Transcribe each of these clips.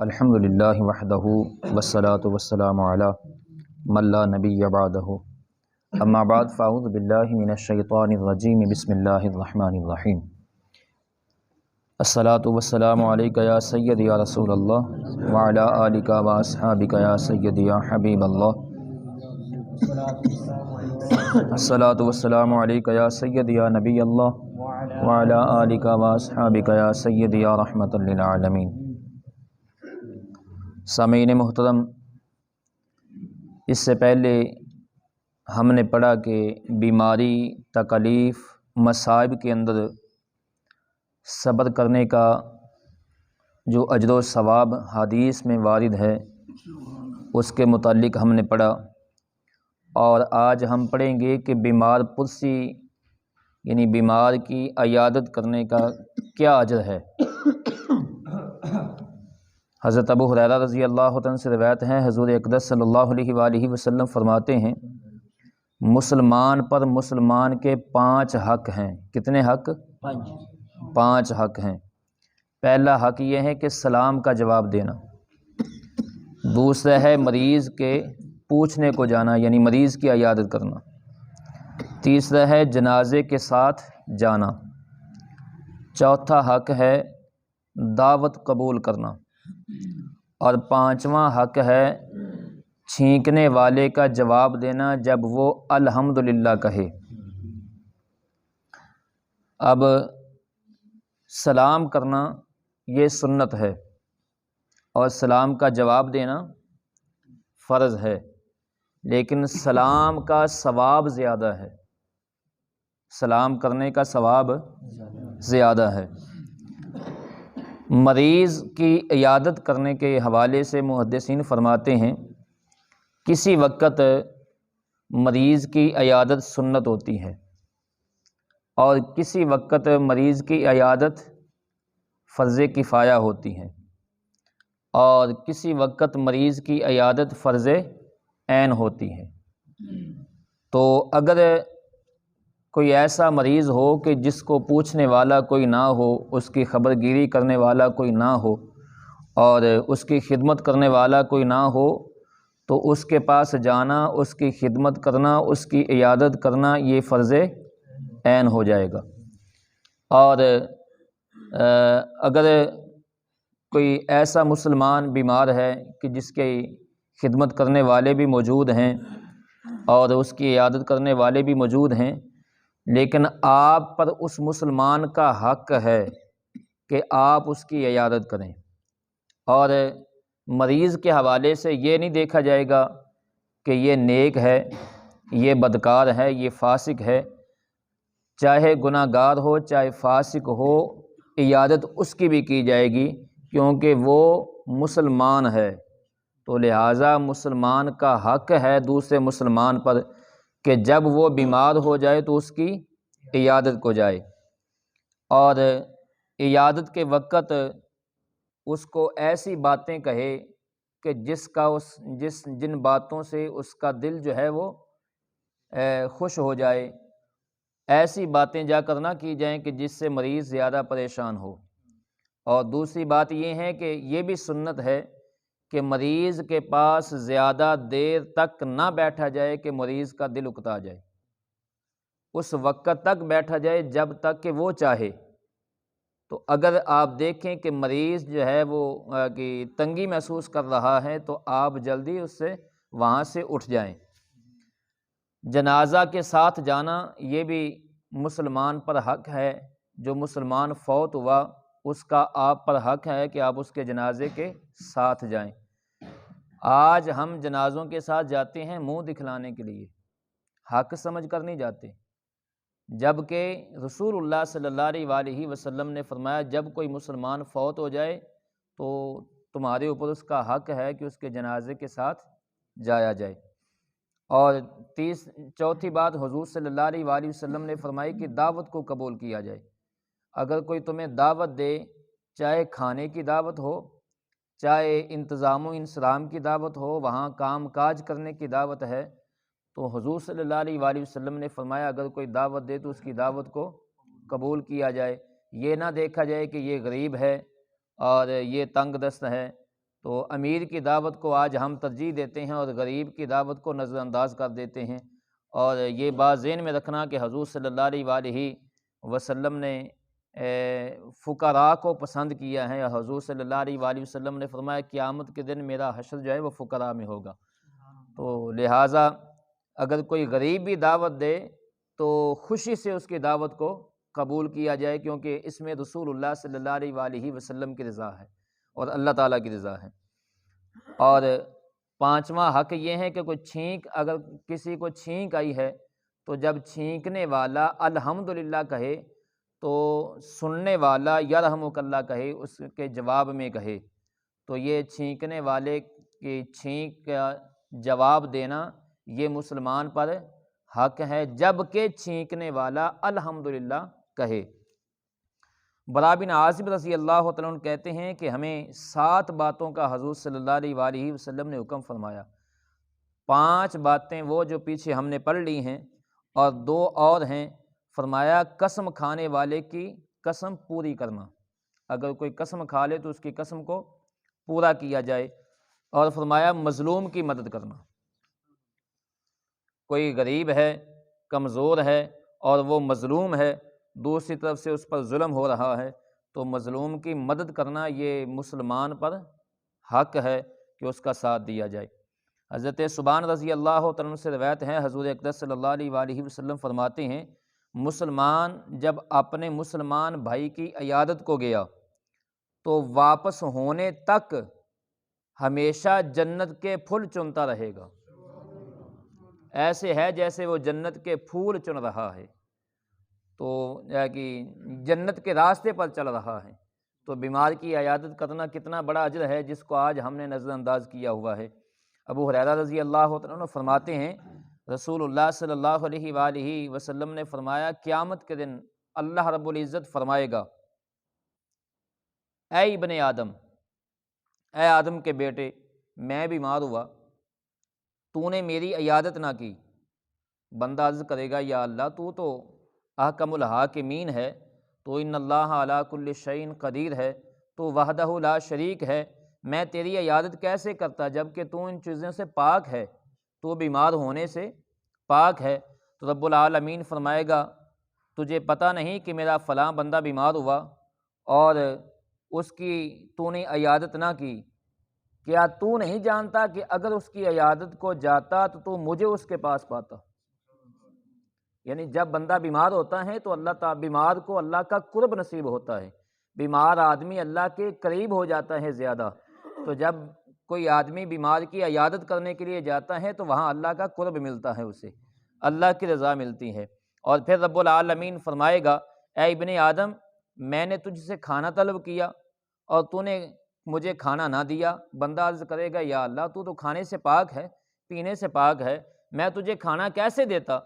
الحمدللہ وحدہ والصلاة والسلام علی من لا نبی بعدہ اما بعد فاعوذ باللہ من الشیطان الرجیم بسم اللہ الرحمن الرحیم الصلاة والسلام علیک یا سیدی یا رسول اللہ وعلی آلک و اصحابک یا سیدی یا حبیب اللہ الصلاة والسلام علیک یا سیدی یا نبی اللہ وعلی آلک و اصحابک یا سیدی یا رحمۃ للعالمین۔ سامعین محترم، اس سے پہلے ہم نے پڑھا کہ بیماری، تکلیف، مصائب کے اندر صبر کرنے کا جو اجر و ثواب حدیث میں وارد ہے اس کے متعلق ہم نے پڑھا، اور آج ہم پڑھیں گے کہ بیمار پرسی یعنی بیمار کی عیادت کرنے کا کیا اجر ہے۔ حضرت ابو ہریرہ رضی اللہ عنہ سے روایت ہے، حضور اقدس صلی اللہ علیہ وآلہ وسلم فرماتے ہیں، مسلمان پر مسلمان کے 5 حق ہیں۔ کتنے حق؟ 5 حق ہیں۔ پہلا حق یہ ہے کہ سلام کا جواب دینا، دوسرا ہے مریض کے پوچھنے کو جانا یعنی مریض کی عیادت کرنا، تیسرا ہے جنازے کے ساتھ جانا، چوتھا حق ہے دعوت قبول کرنا، اور 5واں حق ہے چھینکنے والے کا جواب دینا جب وہ الحمدللہ کہے۔ اب سلام کرنا یہ سنت ہے اور سلام کا جواب دینا فرض ہے، لیکن سلام کا ثواب زیادہ ہے، سلام کرنے کا ثواب زیادہ ہے۔ مریض کی عیادت کرنے کے حوالے سے محدثین فرماتے ہیں، کسی وقت مریض کی عیادت سنت ہوتی ہے اور کسی وقت مریض کی عیادت فرض کفایہ ہوتی ہے، اور کسی وقت مریض کی عیادت فرض عین ہوتی ہے۔ تو اگر کوئی ایسا مریض ہو کہ جس کو پوچھنے والا کوئی نہ ہو، اس کی خبر گیری کرنے والا کوئی نہ ہو اور اس کی خدمت کرنے والا کوئی نہ ہو، تو اس کے پاس جانا، اس کی خدمت کرنا، اس کی عیادت کرنا یہ فرض عین ہو جائے گا۔ اور اگر کوئی ایسا مسلمان بیمار ہے کہ جس کی خدمت کرنے والے بھی موجود ہیں اور اس کی عیادت کرنے والے بھی موجود ہیں، لیکن آپ پر اس مسلمان کا حق ہے کہ آپ اس کی عیادت کریں، اور مریض کے حوالے سے یہ نہیں دیکھا جائے گا کہ یہ نیک ہے، یہ بدکار ہے، یہ فاسق ہے، چاہے گناہ گار ہو چاہے فاسق ہو، عیادت اس کی بھی کی جائے گی کیونکہ وہ مسلمان ہے۔ تو لہٰذا مسلمان کا حق ہے دوسرے مسلمان پر کہ جب وہ بیمار ہو جائے تو اس کی عیادت کو جائے، اور عیادت کے وقت اس کو ایسی باتیں کہے کہ جن باتوں سے اس کا دل جو ہے وہ خوش ہو جائے، ایسی باتیں جا کر نہ کی جائیں کہ جس سے مریض زیادہ پریشان ہو۔ اور دوسری بات یہ ہے کہ یہ بھی سنت ہے کہ مریض کے پاس زیادہ دیر تک نہ بیٹھا جائے کہ مریض کا دل اکتا جائے، اس وقت تک بیٹھا جائے جب تک کہ وہ چاہے۔ تو اگر آپ دیکھیں کہ مریض جو ہے وہ کہ تنگی محسوس کر رہا ہے تو آپ جلدی اس سے وہاں سے اٹھ جائیں۔ جنازہ کے ساتھ جانا یہ بھی مسلمان پر حق ہے، جو مسلمان فوت ہوا اس کا آپ پر حق ہے کہ آپ اس کے جنازے کے ساتھ جائیں۔ آج ہم جنازوں کے ساتھ جاتے ہیں منہ دکھلانے کے لیے، حق سمجھ کر نہیں جاتے، جبکہ رسول اللہ صلی اللہ علیہ وآلہ وسلم نے فرمایا جب کوئی مسلمان فوت ہو جائے تو تمہارے اوپر اس کا حق ہے کہ اس کے جنازے کے ساتھ جایا جائے۔ اور چوتھی بات حضور صلی اللہ علیہ وآلہ وسلم نے فرمائی کہ دعوت کو قبول کیا جائے۔ اگر کوئی تمہیں دعوت دے، چاہے کھانے کی دعوت ہو، چاہے انتظام و انصرام کی دعوت ہو، وہاں کام کاج کرنے کی دعوت ہے، تو حضور صلی اللہ علیہ وآلہ وسلم نے فرمایا اگر کوئی دعوت دے تو اس کی دعوت کو قبول کیا جائے۔ یہ نہ دیکھا جائے کہ یہ غریب ہے اور یہ تنگ دست ہے، تو امیر کی دعوت کو آج ہم ترجیح دیتے ہیں اور غریب کی دعوت کو نظر انداز کر دیتے ہیں۔ اور یہ بات ذہن میں رکھنا کہ حضور صلی اللہ علیہ وآلہ وسلم نے فقراء کو پسند کیا ہے۔ حضور صلی اللہ علیہ وآلہ وسلم نے فرمایا قیامت کے دن میرا حشر جو ہے وہ فقراء میں ہوگا۔ تو لہٰذا اگر کوئی غریب بھی دعوت دے تو خوشی سے اس کی دعوت کو قبول کیا جائے، کیونکہ اس میں رسول اللہ صلی اللہ علیہ وآلہ وسلم کی رضا ہے اور اللہ تعالیٰ کی رضا ہے۔ اور پانچواں حق یہ ہے کہ اگر کسی کو چھینک آئی ہے تو جب چھینکنے والا الحمدللہ کہے تو سننے والا یرحمک اللہ کہے، اس کے جواب میں کہے۔ تو یہ چھینکنے والے کی چھینک کا جواب دینا یہ مسلمان پر حق ہے، جب کہ چھینکنے والا الحمدللہ کہے۔ برا بن عازب رضی اللہ تعالیٰ عنہ کہتے ہیں کہ ہمیں 7 باتوں کا حضور صلی اللہ علیہ وآلہ وسلم نے حکم فرمایا۔ 5 باتیں وہ جو پیچھے ہم نے پڑھ لی ہیں اور 2 اور ہیں۔ فرمایا قسم کھانے والے کی قسم پوری کرنا، اگر کوئی قسم کھا لے تو اس کی قسم کو پورا کیا جائے۔ اور فرمایا مظلوم کی مدد کرنا، کوئی غریب ہے، کمزور ہے اور وہ مظلوم ہے، دوسری طرف سے اس پر ظلم ہو رہا ہے، تو مظلوم کی مدد کرنا یہ مسلمان پر حق ہے کہ اس کا ساتھ دیا جائے۔ حضرت ثوبان رضی اللہ تعالیٰ عنہ سے روایت ہے، حضور اقدس صلی اللہ علیہ وآلہ وسلم فرماتے ہیں مسلمان جب اپنے مسلمان بھائی کی عیادت کو گیا تو واپس ہونے تک ہمیشہ جنت کے پھول چنتا رہے گا، ایسے ہے جیسے وہ جنت کے پھول چن رہا ہے، تو کہ جنت کے راستے پر چل رہا ہے۔ تو بیمار کی عیادت کرنا کتنا بڑا اجر ہے جس کو آج ہم نے نظر انداز کیا ہوا ہے۔ ابو ہریرہ رضی اللہ تعالیٰ عنہ فرماتے ہیں رسول اللہ صلی اللہ علیہ وآلہ وسلم نے فرمایا قیامت کے دن اللہ رب العزت فرمائے گا اے ابن آدم، اے آدم کے بیٹے، میں بیمار ہوا، تو نے میری عیادت نہ کی۔ بندہ عرض کرے گا یا اللہ تو احکم الحاکمین ہے، تو ان اللہ علی کل شیء قدیر ہے، تو وحدہ لا شریک ہے، میں تیری عیادت کیسے کرتا جبکہ تو ان چیزوں سے پاک ہے، تو بیمار ہونے سے پاک ہے۔ تو رب العالمین فرمائے گا تجھے پتہ نہیں کہ میرا فلاں بندہ بیمار ہوا اور اس کی تو نے عیادت نہ کی، کیا تو نہیں جانتا کہ اگر اس کی عیادت کو جاتا تو مجھے اس کے پاس پاتا؟ یعنی جب بندہ بیمار ہوتا ہے تو اللہ تعالی بیمار کو اللہ کا قرب نصیب ہوتا ہے، بیمار آدمی اللہ کے قریب ہو جاتا ہے زیادہ۔ تو جب کوئی آدمی بیمار کی عیادت کرنے کے لیے جاتا ہے تو وہاں اللہ کا قرب ملتا ہے، اسے اللہ کی رضا ملتی ہے۔ اور پھر رب العالمین فرمائے گا اے ابن آدم، میں نے تجھ سے کھانا طلب کیا اور تو نے مجھے کھانا نہ دیا۔ بندہ عرض کرے گا یا اللہ تو کھانے سے پاک ہے، پینے سے پاک ہے، میں تجھے کھانا کیسے دیتا؟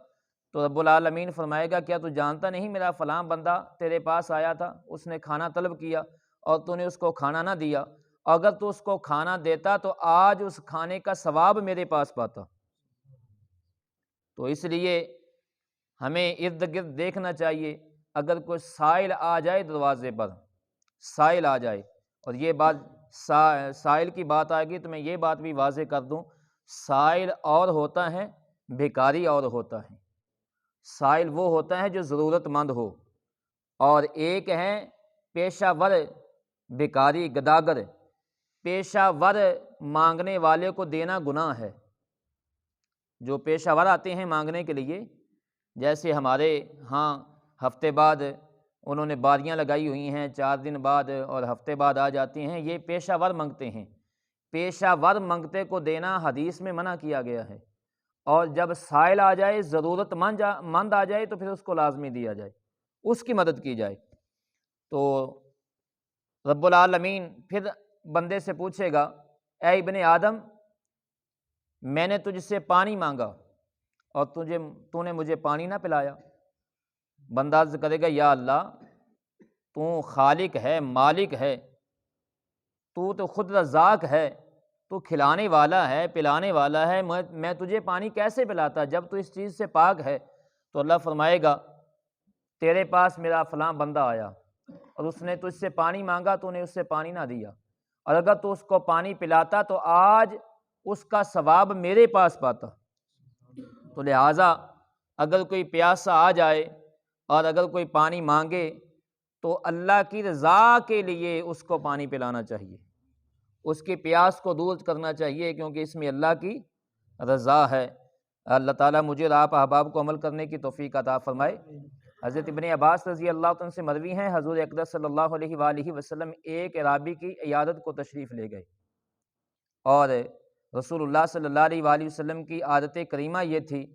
تو رب العالمین فرمائے گا کیا تو جانتا نہیں میرا فلاں بندہ تیرے پاس آیا تھا، اس نے کھانا طلب کیا اور تو نے اس کو کھانا نہ دیا، اگر تو اس کو کھانا دیتا تو آج اس کھانے کا ثواب میرے پاس پاتا۔ تو اس لیے ہمیں ارد گرد دیکھنا چاہیے، اگر کوئی سائل آ جائے دروازے پر، سائل آ جائے، اور یہ بات سائل کی بات آئے گی تو میں یہ بات بھی واضح کر دوں، سائل اور ہوتا ہے، بھکاری اور ہوتا ہے۔ سائل وہ ہوتا ہے جو ضرورت مند ہو، اور ایک ہے پیشہ ور بھکاری گداگر۔ پیشہ ور مانگنے والے کو دینا گناہ ہے، جو پیشہ ور آتے ہیں مانگنے کے لیے، جیسے ہمارے ہاں ہفتے بعد انہوں نے باریاں لگائی ہوئی ہیں، 4 دن بعد اور ہفتے بعد آ جاتی ہیں، یہ پیشہ ور منگتے ہیں۔ پیشہ ور منگتے کو دینا حدیث میں منع کیا گیا ہے، اور جب سائل آ جائے، ضرورت مند آ جائے تو پھر اس کو لازمی دیا جائے، اس کی مدد کی جائے۔ تو رب العالمین پھر بندے سے پوچھے گا اے ابن آدم، میں نے تجھ سے پانی مانگا اور تو نے مجھے پانی نہ پلایا۔ بندہ عرض کرے گا یا اللہ تو خالق ہے، مالک ہے، تو خود رزاق ہے، تو کھلانے والا ہے، پلانے والا ہے، میں تجھے پانی کیسے پلاتا جب تو اس چیز سے پاک ہے؟ تو اللہ فرمائے گا تیرے پاس میرا فلاں بندہ آیا اور اس نے تجھ سے پانی مانگا، تو نے اس سے پانی نہ دیا، اور اگر تو اس کو پانی پلاتا تو آج اس کا ثواب میرے پاس پاتا۔ تو لہٰذا اگر کوئی پیاسا آ جائے اور اگر کوئی پانی مانگے تو اللہ کی رضا کے لیے اس کو پانی پلانا چاہیے، اس کی پیاس کو دور کرنا چاہیے، کیونکہ اس میں اللہ کی رضا ہے۔ اللہ تعالیٰ مجھے اور آپ احباب کو عمل کرنے کی توفیق عطا فرمائے۔ حضرت ابن عباس رضی اللہ عنہ سے مروی ہیں، حضور اقدس صلی اللہ علیہ وآلہ وسلم ایک اعرابی کی عیادت کو تشریف لے گئے، اور رسول اللہ صلی اللہ علیہ وآلہ وسلم کی عادت کریمہ یہ تھی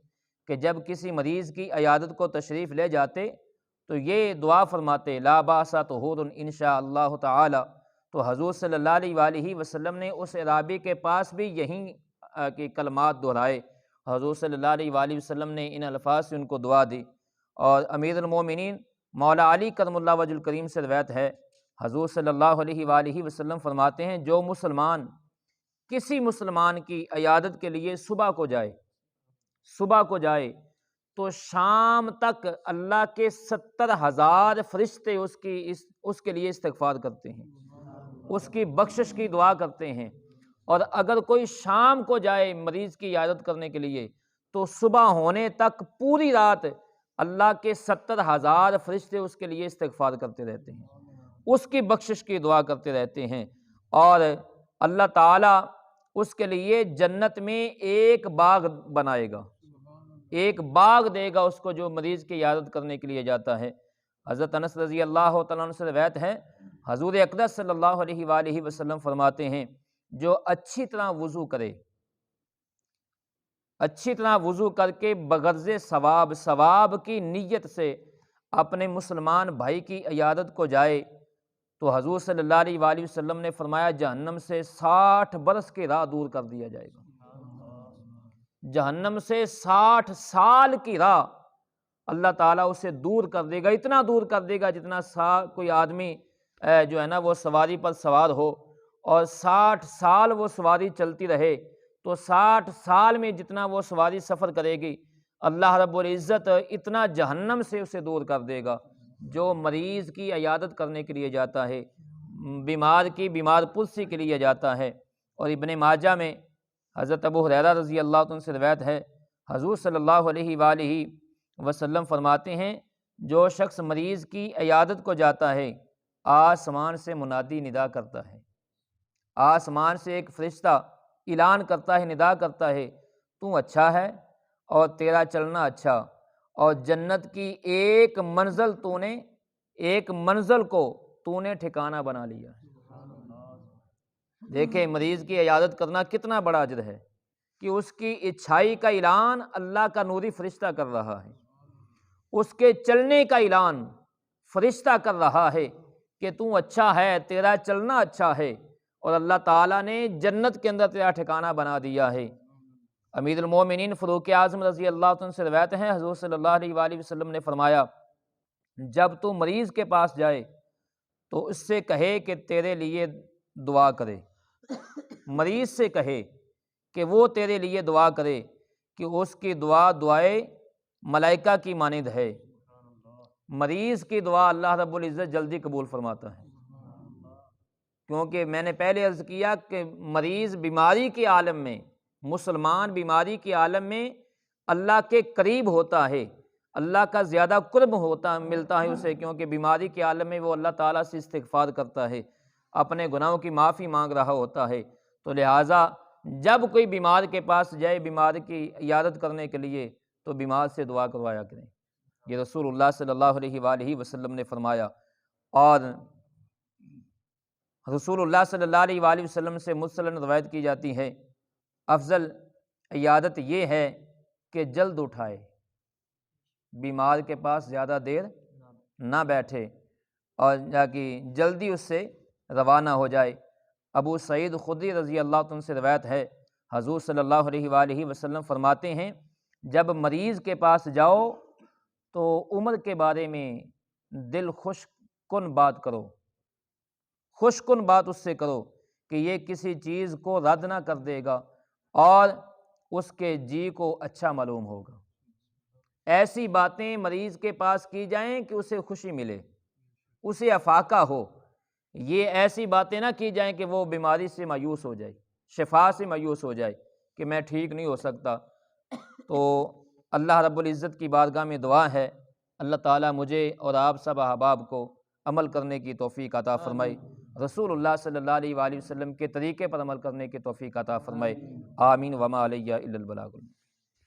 کہ جب کسی مریض کی عیادت کو تشریف لے جاتے تو یہ دعا فرماتے، لا باس طہور ان شاء اللہ تعالی۔ تو حضور صلی اللہ علیہ وآلہ وسلم نے اس اعرابی کے پاس بھی یہی کہ کلمات دہرائے۔ حضور صلی اللہ علیہ وآلہ وسلم نے ان الفاظ سے ان کو دعا دی، اور امیر المومنین مولا علی کرم اللہ وجہ الکریم سے روایت ہے، حضور صلی اللہ علیہ وآلہ وسلم فرماتے ہیں، جو مسلمان کسی مسلمان کی عیادت کے لیے صبح کو جائے تو شام تک اللہ کے 70,000 فرشتے اس کے لیے استغفار کرتے ہیں، اس کی بخشش کی دعا کرتے ہیں۔ اور اگر کوئی شام کو جائے مریض کی عیادت کرنے کے لیے تو صبح ہونے تک پوری رات اللہ کے 70,000 فرشتے اس کے لیے استغفار کرتے رہتے ہیں، اس کی بخشش کی دعا کرتے رہتے ہیں، اور اللہ تعالیٰ اس کے لیے جنت میں ایک باغ بنائے گا، ایک باغ دے گا اس کو جو مریض کی عیادت کرنے کے لیے جاتا ہے۔ حضرت انس رضی اللہ تعالیٰ عنہ سے روایت ہے، حضور اقدس صلی اللہ علیہ وآلہ وسلم فرماتے ہیں، جو اچھی طرح وضو کر کے بغرض ثواب کی نیت سے اپنے مسلمان بھائی کی عیادت کو جائے تو حضور صلی اللہ علیہ وآلہ وسلم نے فرمایا جہنم سے 60 برس کی راہ دور کر دیا جائے گا، جہنم سے 60 سال کی راہ اللہ تعالیٰ اسے دور کر دے گا، اتنا دور کر دے گا جتنا کوئی آدمی جو ہے نا وہ سواری پر سوار ہو اور 60 سال وہ سواری چلتی رہے تو 60 سال میں جتنا وہ سواری سفر کرے گی اللہ رب العزت اتنا جہنم سے اسے دور کر دے گا۔ جو مریض کی عیادت کرنے کے لیے جاتا ہے، بیمار پرسی کے لیے جاتا ہے۔ اور ابن ماجہ میں حضرت ابو ہریرہ رضی اللہ عنہ سے روایت ہے، حضور صلی اللہ علیہ وآلہ وسلم فرماتے ہیں، جو شخص مریض کی عیادت کو جاتا ہے آسمان سے منادی ندا کرتا ہے، آسمان سے ایک فرشتہ اعلان کرتا ہے، ندا کرتا ہے، تو اچھا ہے اور تیرا چلنا اچھا، اور جنت کی ایک منزل کو تو نے ٹھکانہ بنا لیا ہے۔ دیکھیں مریض کی عیادت کرنا کتنا بڑا اجر ہے کہ اس کی اچھائی کا اعلان اللہ کا نوری فرشتہ کر رہا ہے، اس کے چلنے کا اعلان فرشتہ کر رہا ہے کہ تو اچھا ہے، تیرا چلنا اچھا ہے، اور اللہ تعالیٰ نے جنت کے اندر تیرا ٹھکانہ بنا دیا ہے۔ امیر المومنین فاروق اعظم رضی اللہ عنہ سے روایت ہے، حضور صلی اللہ علیہ وآلہ وسلم نے فرمایا، جب تو مریض کے پاس جائے تو اس سے کہے کہ تیرے لیے دعا کرے، مریض سے کہے کہ وہ تیرے لیے دعا کرے، کہ اس کی دعائے ملائکہ کی مانند ہے، مریض کی دعا اللہ رب العزت جلدی قبول فرماتا ہے۔ کیونکہ میں نے پہلے عرض کیا کہ مریض بیماری کے عالم میں، مسلمان بیماری کے عالم میں اللہ کے قریب ہوتا ہے، اللہ کا زیادہ قرب ملتا ہے اسے، کیونکہ بیماری کے عالم میں وہ اللہ تعالیٰ سے استغفار کرتا ہے، اپنے گناہوں کی معافی مانگ رہا ہوتا ہے۔ تو لہٰذا جب کوئی بیمار کے پاس جائے بیمار کی عیادت کرنے کے لیے تو بیمار سے دعا کروایا کریں، یہ رسول اللہ صلی اللہ علیہ وآلہ وسلم نے فرمایا۔ اور رسول اللہ صلی اللہ علیہ وآلہ وسلم سے مرسلاً روایت کی جاتی ہے، افضل عیادت یہ ہے کہ جلد اٹھائے، بیمار کے پاس زیادہ دیر نہ بیٹھے اور جا کہ جلدی اس سے روانہ ہو جائے۔ ابو سعید خدری رضی اللہ عنہ سے روایت ہے، حضور صلی اللہ علیہ وآلہ وسلم فرماتے ہیں، جب مریض کے پاس جاؤ تو عمر کے بارے میں دل خوش کن بات کرو، خوش کن بات اس سے کرو کہ یہ کسی چیز کو رد نہ کر دے گا اور اس کے جی کو اچھا معلوم ہوگا۔ ایسی باتیں مریض کے پاس کی جائیں کہ اسے خوشی ملے، اسے افاقہ ہو یہ ایسی باتیں نہ کی جائیں کہ وہ بیماری سے مایوس ہو جائے، شفا سے مایوس ہو جائے کہ میں ٹھیک نہیں ہو سکتا۔ تو اللہ رب العزت کی بارگاہ میں دعا ہے، اللہ تعالیٰ مجھے اور آپ سب احباب کو عمل کرنے کی توفیق عطا فرمائے، رسول اللہ صلی اللہ علیہ وآلہ وسلم کے طریقے پر عمل کرنے کی توفیق عطا فرمائے، آمین۔ وما علیہ الا البلاغ۔